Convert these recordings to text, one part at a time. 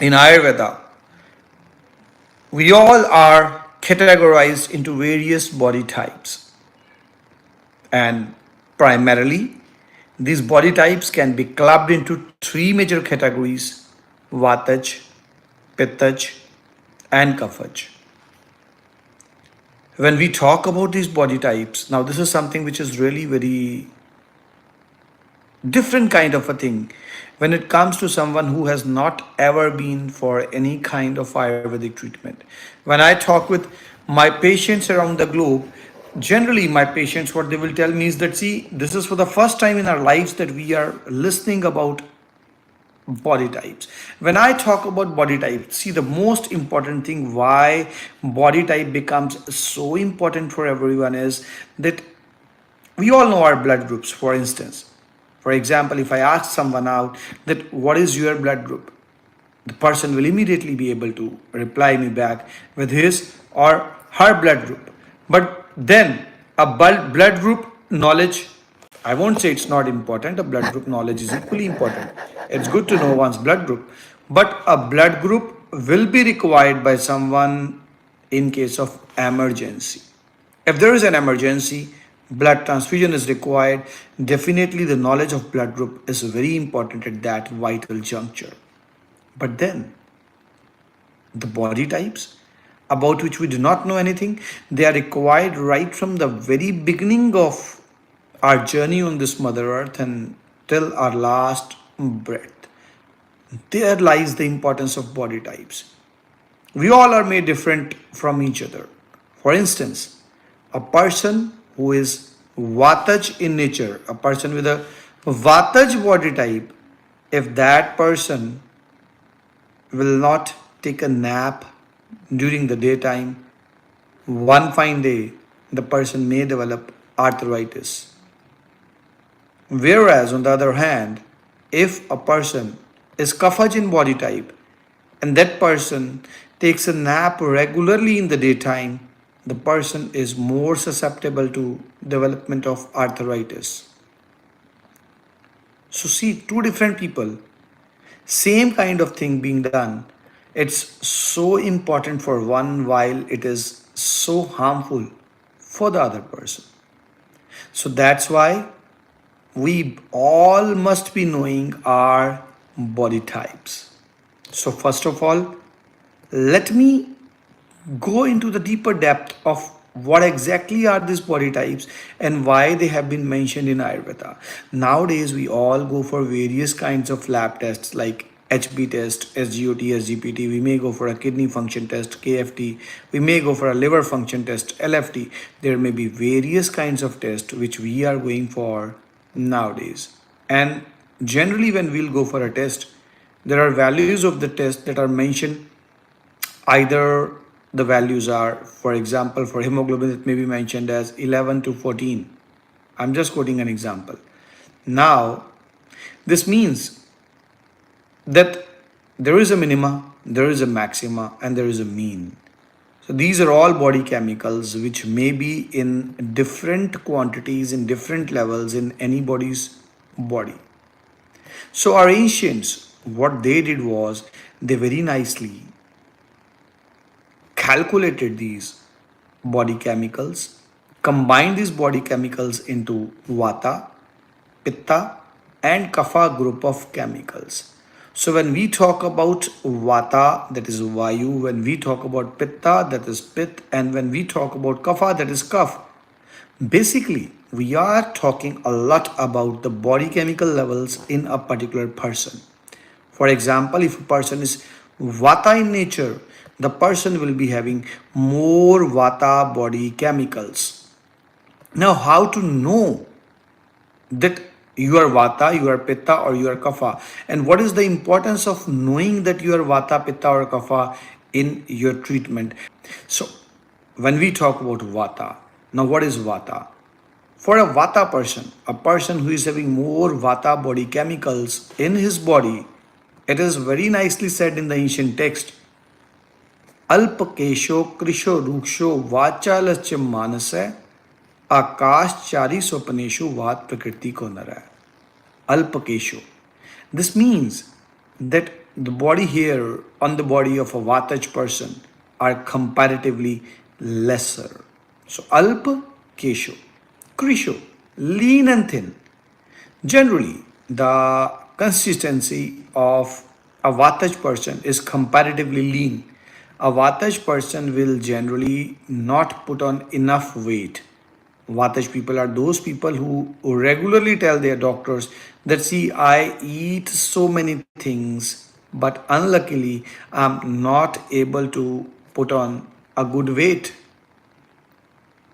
In Ayurveda, we all are categorized into various body types, and primarily these body types can be clubbed into three major categories: Vataj, Pittaj, and Kaphaj. When we talk about these body types, now this is something which is really very different kind of a thing when it comes to someone who has not ever been for any kind of ayurvedic treatment. When I talk with my patients around the globe, generally my patients, what they will tell me is that, see, this is for the first time in our lives that we are listening about body types. When I talk about body types, see, the most important thing why body type becomes so important for everyone is that we all know our blood groups. For instance, for example, if I ask someone out that what is your blood group, the person will immediately be able to reply me back with his or her blood group. But then a blood group knowledge, I won't say it's not important. A blood group knowledge is equally important. It's good to know one's blood group, but a blood group will be required by someone in case of emergency. If there is an emergency, blood transfusion is required. Definitely, the knowledge of blood group is very important at that vital juncture. But then, the body types about which we do not know anything, they are required right from the very beginning of our journey on this Mother Earth and till our last breath. There lies the importance of body types. We all are made different from each other. For instance, a person who is Vataj in nature, a person with a Vataj body type, if that person will not take a nap during the daytime, one fine day the person may develop arthritis. Whereas, on the other hand, if a person is Kaphaj in body type and that person takes a nap regularly in the daytime, the person is more susceptible to development of arthritis. So see, two different people, same kind of thing being done. It's so important for one while it is so harmful for the other person. So that's why we all must be knowing our body types. So, first of all, let me go into the deeper depth of what exactly are these body types and why they have been mentioned in Ayurveda. Nowadays, we all go for various kinds of lab tests like HB test, SGOT, SGPT. We may go for a kidney function test, KFT. We may go for a liver function test, LFT. There may be various kinds of tests which we are going for nowadays. And generally, when we'll go for a test, there are values of the test that are mentioned. Either the values are, for example, for hemoglobin, it may be mentioned as 11 to 14. I'm just quoting an example. Now, this means that there is a minima, there is a maxima, and there is a mean. So these are all body chemicals which may be in different quantities, in different levels in anybody's body. So our ancients, what they did was they very nicely calculated these body chemicals, combined these body chemicals into vata, pitta, and kapha group of chemicals. So when we talk about vata, that is vayu, when we talk about pitta, that is pit, and when we talk about kapha, that is kaph. Basically, we are talking a lot about the body chemical levels in a particular person. For example, if a person is vata in nature, the person will be having more vata body chemicals. Now, how to know that you are vata, you are pitta, or you are kapha? And what is the importance of knowing that you are vata, pitta, or kapha in your treatment? So, when we talk about vata, now what is vata? For a vata person, a person who is having more vata body chemicals in his body, it is very nicely said in the ancient text. Alpakesho krisho ruksho vachalascha manasa आकाश चारी स्वप्नेशु वात prakriti ko nara. Alpakesho. This means that the body hair on the body of a Vataj person are comparatively lesser. So Alpa, Kesho, Krisho, lean and thin. Generally, the consistency of a Vataj person is comparatively lean. A Vataj person will generally not put on enough weight. Vataj people are those people who regularly tell their doctors that, see, I eat so many things, but unluckily I'm not able to put on a good weight.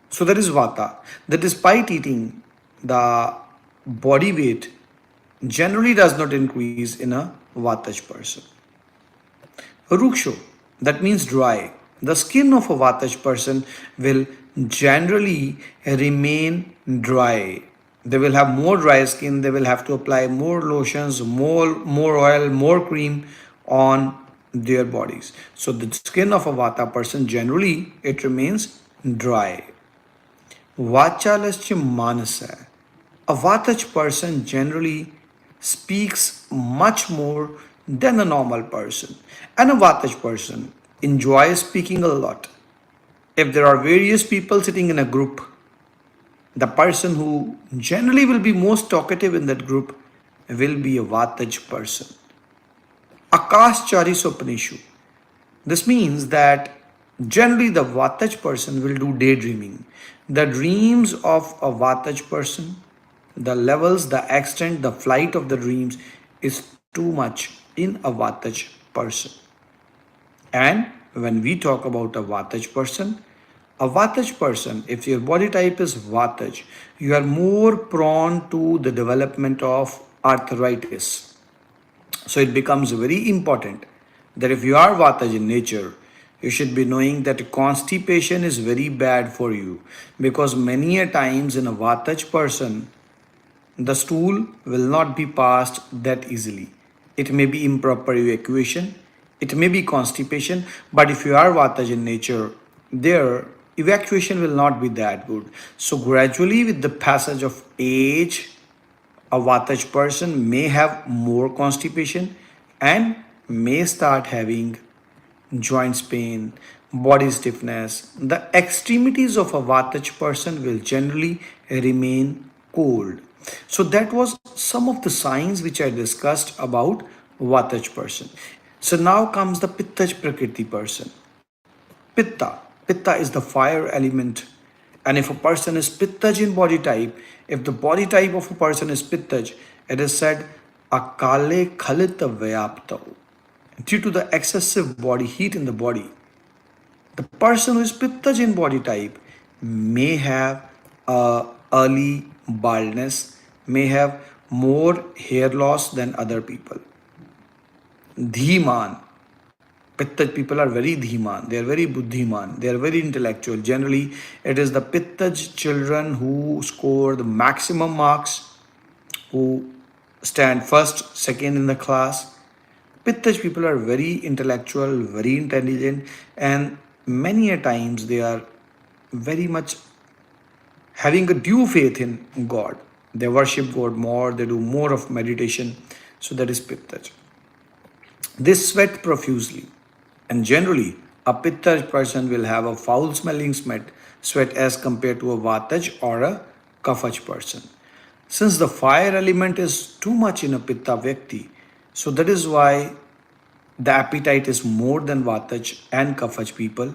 So that is Vata. That despite eating, the body weight generally does not increase in a Vataj person. Ruksho, that means dry. The skin of a Vatash person will generally remain dry. They will have more dry skin, they will have to apply more lotions, more oil, more cream on their bodies. So the skin of a Vata person generally it remains dry. Vachalascha manasa. A Vatach person generally speaks much more than a normal person. And a Vatach person enjoys speaking a lot. If there are various people sitting in a group, the person who generally will be most talkative in that group will be a Vatach person. Akash Sopanishu. This means that generally the Vatach person will do daydreaming. The dreams of a Vatach person, the levels, the extent, the flight of the dreams is too much in a Vatach person. And when we talk about a Vatach person, if your body type is Vatach, you are more prone to the development of arthritis. So it becomes very important that if you are Vataj in nature, you should be knowing that constipation is very bad for you, because many a times in a Vataj person, the stool will not be passed that easily. It may be improper evacuation, it may be constipation, but if you are Vataj in nature, their evacuation will not be that good. So gradually with the passage of age, a Vatach person may have more constipation and may start having joints pain, body stiffness. The extremities of a Vatach person will generally remain cold. So that was some of the signs which I discussed about Vatach person. So now comes the Pittach Prakriti person. Pitta. Pitta is the fire element. And if a person is Pittaj in body type, if the body type of a person is Pittaj, it is said Akale Khalita Vyaptau. Due to the excessive body heat in the body, the person who is Pittaj in body type may have early baldness, may have more hair loss than other people. Dhiman. Pittaj people are very dhiman, they are very buddhiman, they are very intellectual. Generally, it is the Pittaj children who score the maximum marks, who stand first, second in the class. Pittaj people are very intellectual, very intelligent, and many a times they are very much having a due faith in God. They worship God more, they do more of meditation. So that is Pittaj. They sweat profusely. And generally, a Pittaj person will have a foul smelling sweat as compared to a Vataj or a Kafach person. Since the fire element is too much in a Pitta Vyakti, so that is why the appetite is more than Vataj and Kafach people.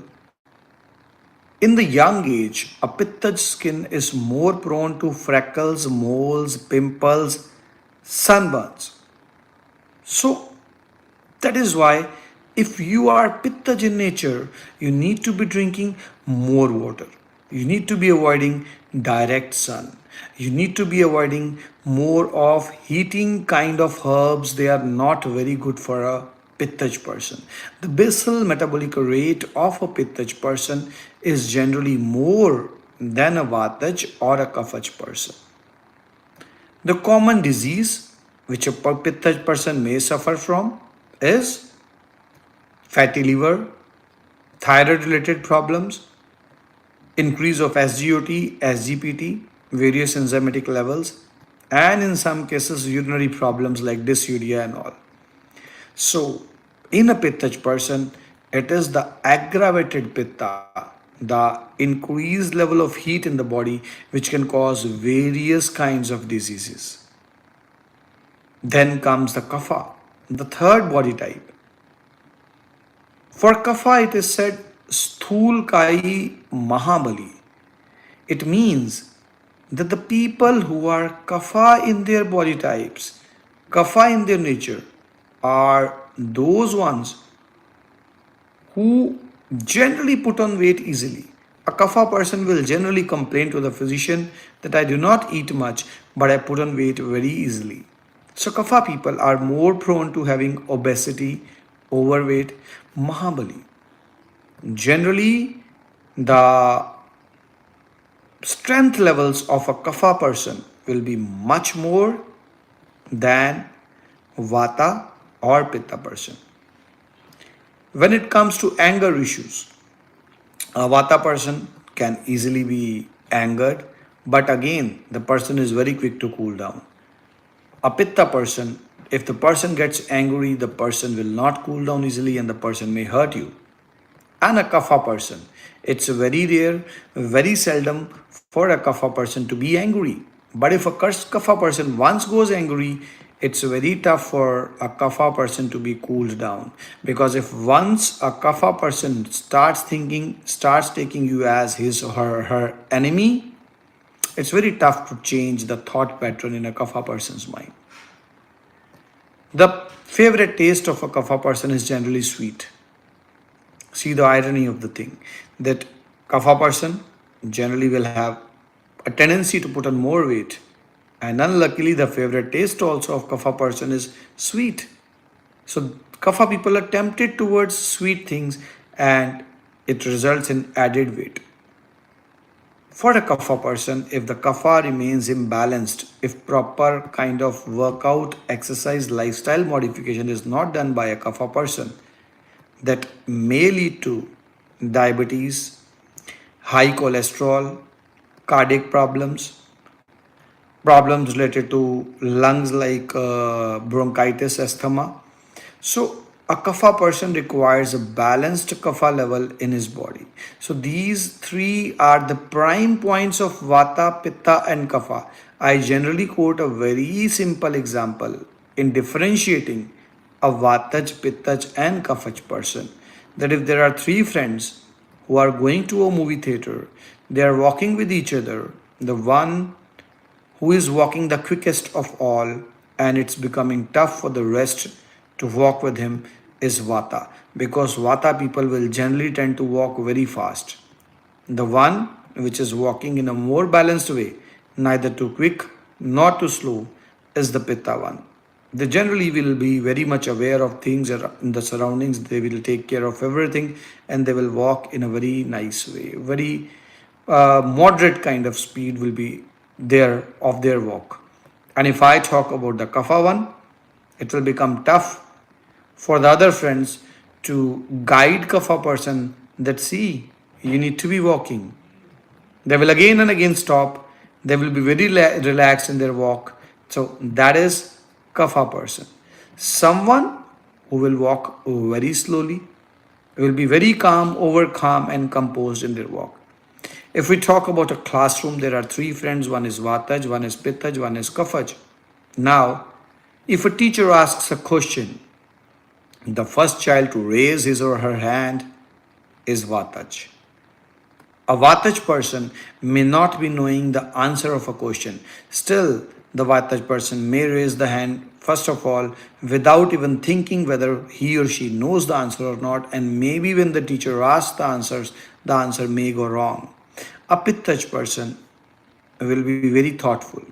In the young age, a Pittaj skin is more prone to freckles, moles, pimples, sunburns. So that is why if you are Pittaj in nature, you need to be drinking more water. You need to be avoiding direct sun. You need to be avoiding more of heating kind of herbs. They are not very good for a Pittaj person. The basal metabolic rate of a Pittaj person is generally more than a Vataj or a Kafach person. The common disease which a Pittaj person may suffer from is fatty liver, thyroid related problems, increase of SGOT, SGPT, various enzymatic levels, and in some cases urinary problems like dysuria and all. So, in a Pittach person, it is the aggravated Pitta, the increased level of heat in the body, which can cause various kinds of diseases. Then comes the Kapha, the third body type. For Kapha, it is said Sthul Kai Mahabali. It means that the people who are Kapha in their body types, Kapha in their nature, are those ones who generally put on weight easily. A kapha person will generally complain to the physician that I do not eat much, but I put on weight very easily. So, kapha people are more prone to having obesity, overweight, mahabali. Generally, the strength levels of a kapha person will be much more than vata or pitta person. When it comes to anger issues, a vata person can easily be angered, but again, the person is very quick to cool down. A pitta person, if the person gets angry, the person will not cool down easily and the person may hurt you. And a kapha person, it's very rare, very seldom for a kapha person to be angry. But if a kapha person once goes angry, it's very tough for a kapha person to be cooled down. Because if once a kapha person starts taking you as his or her enemy, it's very tough to change the thought pattern in a kapha person's mind. The favorite taste of a kapha person is generally sweet. See the irony of the thing that kapha person generally will have a tendency to put on more weight, and unluckily the favorite taste also of kapha person is sweet. So kapha people are tempted towards sweet things and it results in added weight. For a kapha person, if the kapha remains imbalanced, if proper kind of workout, exercise, lifestyle modification is not done by a kapha person, that may lead to diabetes, high cholesterol, cardiac problems, problems related to lungs like bronchitis, asthma. So, a kapha person requires a balanced kapha level in his body. So, these three are the prime points of vata, pitta, and kapha. I generally quote a very simple example in differentiating a vataj, pittaj, and kaphaj person. That if there are three friends who are going to a movie theater, they are walking with each other. The one who is walking the quickest of all, and it's becoming tough for the rest to walk with him, is Vata, because Vata people will generally tend to walk very fast. The one which is walking in a more balanced way, neither too quick nor too slow, is the Pitta one. They generally will be very much aware of things in the surroundings, they will take care of everything, and they will walk in a very nice way. Very moderate kind of speed will be there of their walk. And if I talk about the Kapha one, it will become tough for the other friends to guide Kapha person that see you need to be walking. They will again and again stop. They will be very relaxed in their walk. So that is Kapha person. Someone who will walk very slowly, will be very calm, over calm and composed in their walk. If we talk about a classroom, there are three friends. One is Vataj, one is Pitaj, one is Kafaj. Now, if a teacher asks a question, the first child to raise his or her hand is Vataj. A Vataj person may not be knowing the answer of a question. Still, the Vataj person may raise the hand first of all without even thinking whether he or she knows the answer or not, and maybe when the teacher asks the answer may go wrong. A Pittaj person will be very thoughtful.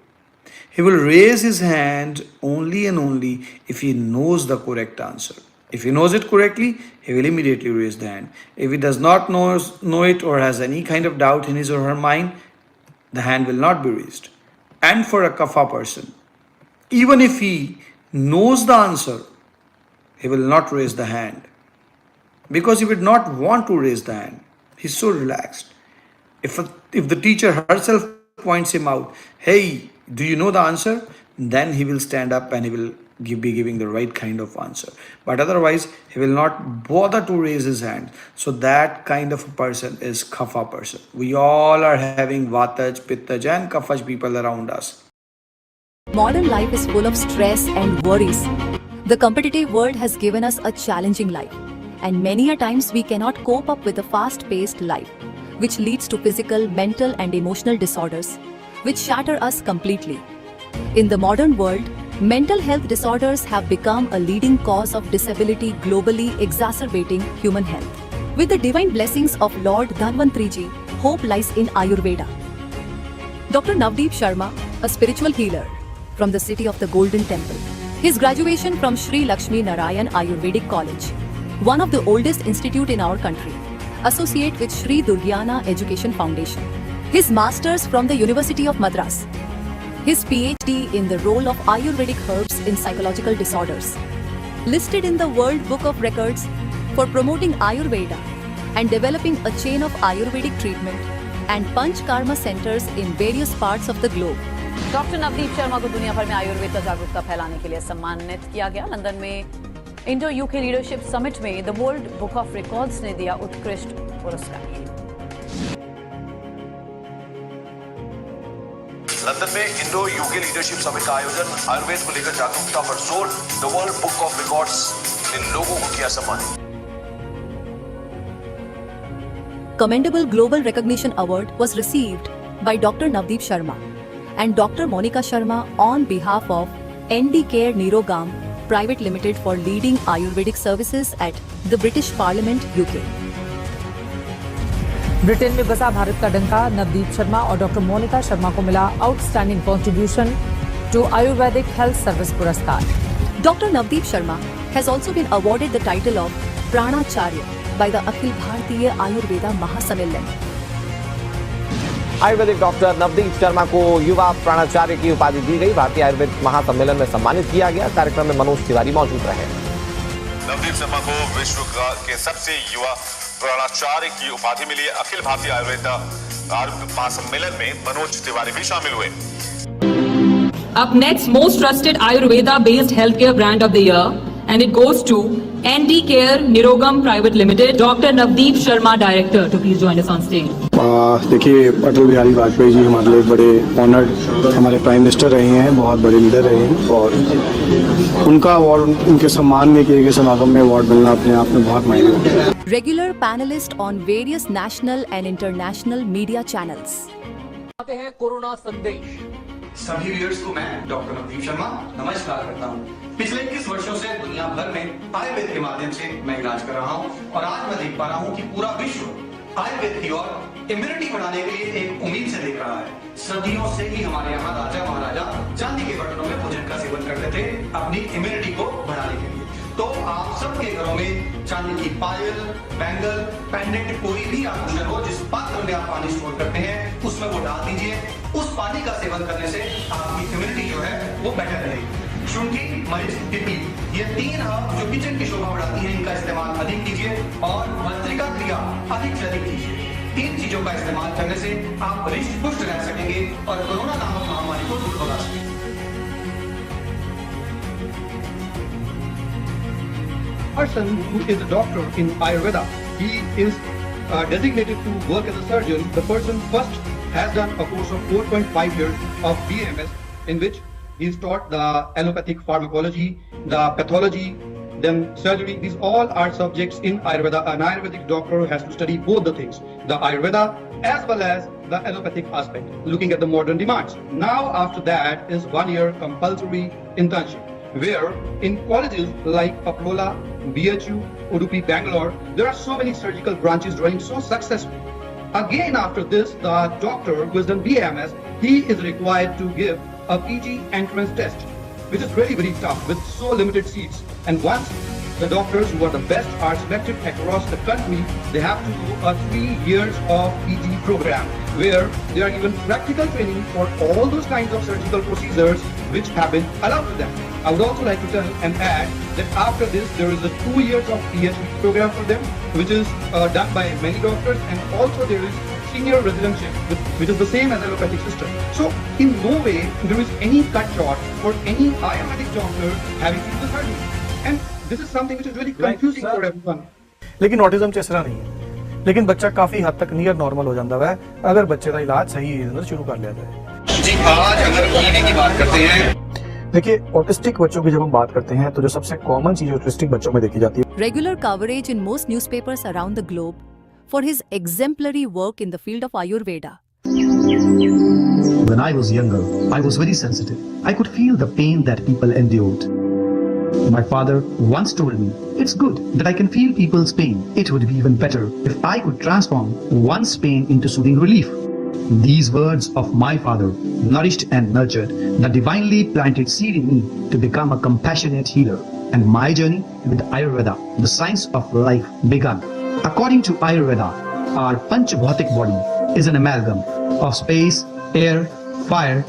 He will raise his hand only and only if he knows the correct answer. If he knows it correctly, he will immediately raise the hand. If he does not know it or has any kind of doubt in his or her mind, the hand will not be raised. And for a kapha person, even if he knows the answer, he will not raise the hand because he would not want to raise the hand. He's so relaxed. If the teacher herself points him out, hey, do you know the answer? Then he will stand up and he will be giving the right kind of answer. But otherwise, he will not bother to raise his hand. So that kind of a person is kapha person. We all are having vataj, pittaj, and kaphaj people around us. Modern life is full of stress and worries. The competitive world has given us a challenging life, and many a times we cannot cope up with a fast-paced life, which leads to physical, mental, and emotional disorders, which shatter us completely. In the modern world, mental health disorders have become a leading cause of disability globally, exacerbating human health. With the divine blessings of Lord Dhanvantriji, hope lies in Ayurveda. Dr. Navdeep Sharma, a spiritual healer from the city of the Golden Temple. His graduation from Sri Lakshmi Narayan Ayurvedic College, one of the oldest institute in our country, associate with Sri Durgyana Education Foundation. His masters from the University of Madras. His PhD in the role of Ayurvedic herbs in psychological disorders. Listed in the World Book of Records for promoting Ayurveda and developing a chain of Ayurvedic treatment and Panch Karma centers in various parts of the globe. Doctor Navdeep Sharma को दुनिया भर में आयुर्वेद जागरूकता फैलाने के लिए सम्मानित किया गया। लंदन में इंडो यूके लीडरशिप समिट में the world book of records ने दिया उत्कृष्ट पुरस्कार। लंदन में इंडो यूके लीडरशिप समिट का आयोजन, आयुर्वेद को लेकर जागरूकता पर जोर, the world book of records ने लोगों को किया सम्मानित। Commendable Global Recognition Award was received by Dr. Navdeep Sharma and Dr. Monica Sharma on behalf of ND Care Nirogam Private Limited for leading Ayurvedic services at the British Parliament, UK. Britain में बसा भारत का डंका, नवदीप शर्मा और doctor Monika Sharma को मिला outstanding contribution to Ayurvedic health service पुरस्कार। Dr. Navdeep Sharma has also been awarded the title of Pranacharya by the Akhil Bharatiya Ayurveda Mahasammellan. Ayurvedic doctor Navdeep Sharma को युवा प्राणाचार्य की उपाधि दी गई। भारतीय आयुर्वेद महासम्मेलन में सम्मानित किया गया। कार्यक्रम में मनोज तिवारी मौजूद रहे। नवदीप शर्मा को विश्व के सबसे युवा प्राणाचार्य की उपाधि मिली। अखिल भारतीय आयुर्वेद महासम्मेलन में मनोज तिवारी भी शामिल हुए। Up next, most trusted Ayurveda based healthcare brand of the year, and it goes to ND Care Nirogam Private Limited. Dr. Navdeep Sharma, Director, to please join us on stage. देखिए, अटल बिहारी वाजपेयी जी हमारे लिए बड़े ऑनर्ड हमारे prime minister रहे हैं, बहुत बड़े leader रहे हैं, और उनका अवार्ड, उनके सम्मान में किए गए समागम में अवार्ड मिलना अपने आप में बहुत मायने रखता है। Regular panelist on various national and international media channels. आते हैं कोरोना संदेश। सभी व्यूअर्स को मैं डॉक्टर नवदीप शर्मा नमस्कार करता हूँ। पिछले 21 वर्षों से दुनिया भर में आयुर्वेद के माध्यम से मैं इलाज कर रहा हूँ, और आज मैं देख पा रहा हूँ कि पूरा विश्व आयुर्वेद की ओर इम्यूनिटी बढ़ाने के लिए एक उम्मीद से देख रहा है। सदियों से ही हमारे यहाँ राजा महाराजा चांदी के बर्तनों में भोजन का सेवन करते थे अपनी इम्यूनिटी को बढ़ाने के लिए। तो आप सबके घरों में चांदी की पायल, बैंगल, पेंडेंट, कोई भी आभूषण हो, जिस पात्र में आप पानी स्टोर करते हैं उसमें वो डाल दीजिए। उस पानी का सेवन करने से आपकी इम्यूनिटी जो है वो बेटर रहेगी। शुंठी, मरीच, पिपी, ये 3 हर्ब जो किचन की शोभा बढ़ाती हैं, इनका इस्तेमाल अधिक कीजिए, और भस्त्रिका क्रिया अधिक से अधिक कीजिए। 3 चीजों का इस्तेमाल करने से आप हृष्ट पुष्ट रह सकेंगे और कोरोना नामक महामारी को दूर भगा सकेंगे। Person who is a doctor in Ayurveda, he is designated to work as a surgeon. The person first has done a course of 4.5 years of BMS, in which he is taught the allopathic pharmacology, the pathology, then surgery. These all are subjects in Ayurveda. An Ayurvedic doctor has to study both the things, the Ayurveda as well as the allopathic aspect, looking at the modern demands. Now after that is 1 year compulsory internship, where in colleges like Apollo, BHU, Udupi, Bangalore, there are so many surgical branches running so successfully. Again, after this, the doctor who has done BMS, he is required to give a PG entrance test, which is really very tough with so limited seats. And once the doctors who are the best are selected across the country, they have to do a 3 years of PG program, where they are given practical training for all those kinds of surgical procedures which have been allowed to them. I would also like to tell and add that after this, there is a 2 years of PhD program for them, which is done by many doctors, and also there is senior residentship, which is the same as allopathic system. So in no way there is any cut short for any Ayurvedic doctor having seen the surgery. And this is something which is really confusing for everyone. लेकिन autism च इस तरह नहीं है, लेकिन बच्चा काफी हद तक नियर नॉर्मल हो जाता है अगर बच्चे का इलाज सही एज अंदर शुरू कर लिया जाए। जी, आज अगर कीने की बात करते हैं, देखिए ऑटिस्टिक बच्चों की जब हम बात करते हैं तो जो सबसे कॉमन चीज ऑटिस्टिक बच्चों में देखी जाती है, Regular coverage in most newspapers around the globe for his exemplary work in the field of Ayurveda. When I was younger, I was very sensitive. I could feel the pain that people endured. My father once told me, it's good that I can feel people's pain. It would be even better if I could transform one's pain into soothing relief. These words of my father nourished and nurtured the divinely planted seed in me to become a compassionate healer. And my journey with Ayurveda, the science of life, began. According to Ayurveda, our Panchabhautik body is an amalgam of space, air, fire,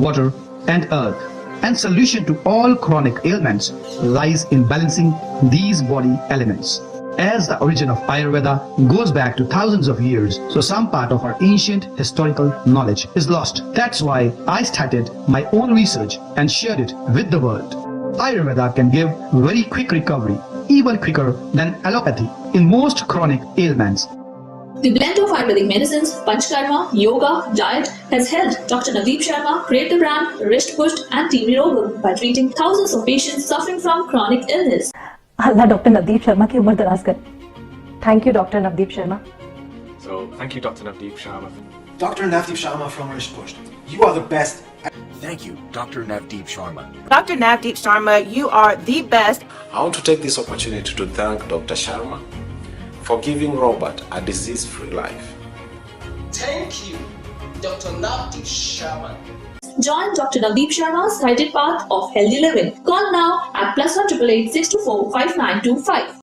water and earth. And solution to all chronic ailments lies in balancing these body elements. As the origin of Ayurveda goes back to thousands of years, so some part of our ancient historical knowledge is lost. That's why I started my own research and shared it with the world. Ayurveda can give very quick recovery, even quicker than allopathy in most chronic ailments. The blend of Ayurvedic medicines, Panchkarma, yoga, diet has helped Dr. Navdeep Sharma create the brand Wrist Pushed and Team Nirogam by treating thousands of patients suffering from chronic illness. Allah doctor Navdeep Sharma की उम्र दराज करे। Thank you, Dr. Navdeep Sharma. So, thank you, Dr. Navdeep Sharma. Dr. Navdeep Sharma from Wrist Pushed. You are the best. Thank you, Dr. Navdeep Sharma. Dr. Navdeep Sharma, you are the best. I want to take this opportunity to thank Dr. Sharma for giving Robert a disease-free life. Thank you, Dr. Navdeep Sharma. Join Dr. Navdeep Sharma's guided path of healthy living. Call now at +1 888 624 5925.